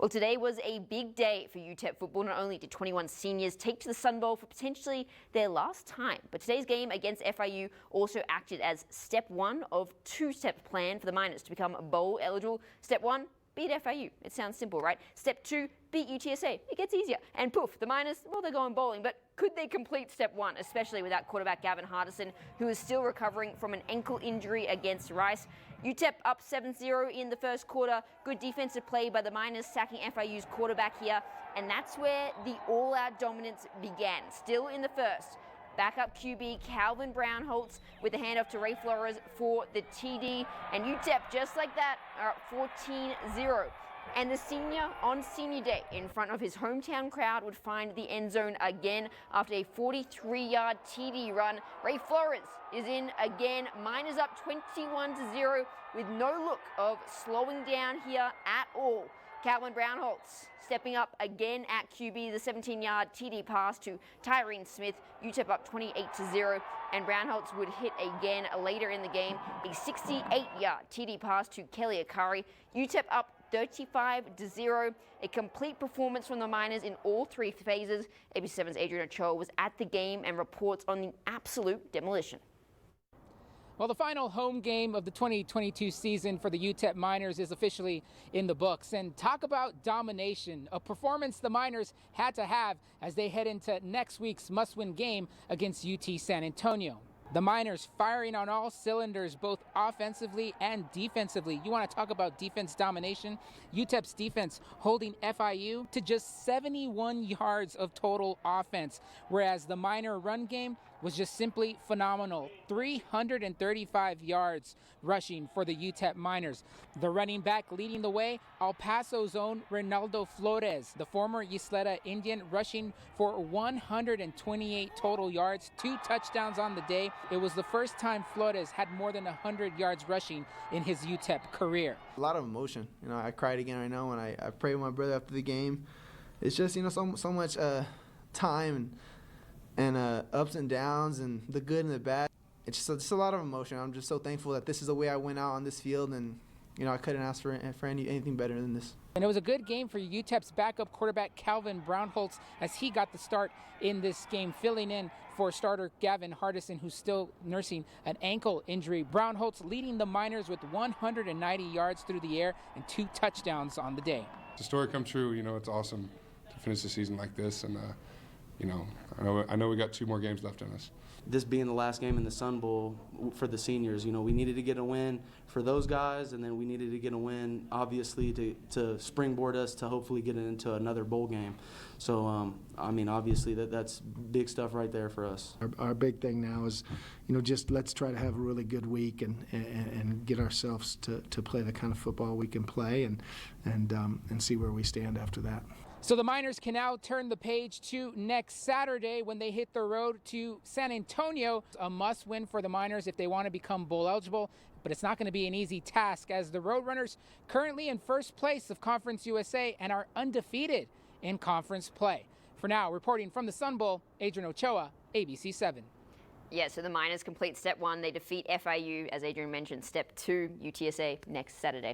Well, today was a big day for UTEP football. Not only did 21 seniors take to the Sun Bowl for potentially their last time, but today's game against FIU also acted as step one of two-step plan for the Miners to become bowl eligible. Step one, beat FIU. It sounds simple, right? Step two, beat UTSA. It gets easier. And poof, the Miners, well, they're going bowling, but could they complete step one, especially without quarterback Gavin Hardison, who is still recovering from an ankle injury against Rice? UTEP up 7-0 in the first quarter. Good defensive play by the Miners, sacking FIU's quarterback here. And that's where the all-out dominance began. Still in the first. Backup QB Calvin Brownholtz with the handoff to Ray Flores for the TD. And UTEP, just like that, are up 14-0. And the senior on senior day in front of his hometown crowd would find the end zone again after a 43-yard TD run. Ray Flores is in again. Miners up 21-0 with no look of slowing down here at all. Calvin Brownholtz stepping up again at QB, the 17-yard TD pass to Tyrene Smith. UTEP up 28-0, and Brownholtz would hit again later in the game, a 68-yard TD pass to Kelly Akari. UTEP up 35-0, a complete performance from the Miners in all three phases. ABC7's Adrian Ochoa was at the game and reports on the absolute demolition. Well, the final home game of the 2022 season for the UTEP Miners is officially in the books. And talk about domination, a performance the Miners had to have as they head into next week's must-win game against UT San Antonio. The Miners firing on all cylinders, both offensively and defensively. You want to talk about defense domination? UTEP's defense holding FIU to just 71 yards of total offense, whereas the Miner run game was just simply phenomenal. 335 yards rushing for the UTEP Miners. The running back leading the way, El Paso's own Ronaldo Flores, the former Ysleta Indian, rushing for 128 total yards, 2 touchdowns on the day. It was the first time Flores had more than 100 yards rushing in his UTEP career. A lot of emotion. I cried again right now when I prayed with my brother after the game. It's just, so much time and ups and downs and the good and the bad. It's just a lot of emotion. I'm just so thankful that this is the way I went out on this field, and I couldn't ask for anything better than this. And it was a good game for UTEP's backup quarterback Calvin Brownholtz as he got the start in this game, filling in for starter Gavin Hardison, who's still nursing an ankle injury. Brownholtz leading the Miners with 190 yards through the air and 2 touchdowns on the day. The story come true. It's awesome to finish the season like this, and I know we got 2 more games left in us. This being the last game in the Sun Bowl for the seniors, we needed to get a win for those guys, and then we needed to get a win, obviously, to springboard us to hopefully get into another bowl game. So, obviously, that's big stuff right there for us. Our big thing now is, just let's try to have a really good week and get ourselves to play the kind of football we can play and see where we stand after that. So the Miners can now turn the page to next Saturday when they hit the road to San Antonio. A must-win for the Miners if they want to become bowl eligible, but it's not going to be an easy task as the Roadrunners currently in first place of Conference USA and are undefeated in conference play. For now, reporting from the Sun Bowl, Adrian Ochoa, ABC7. Yeah, so the Miners complete step one. They defeat FIU, as Adrian mentioned, step two, UTSA next Saturday.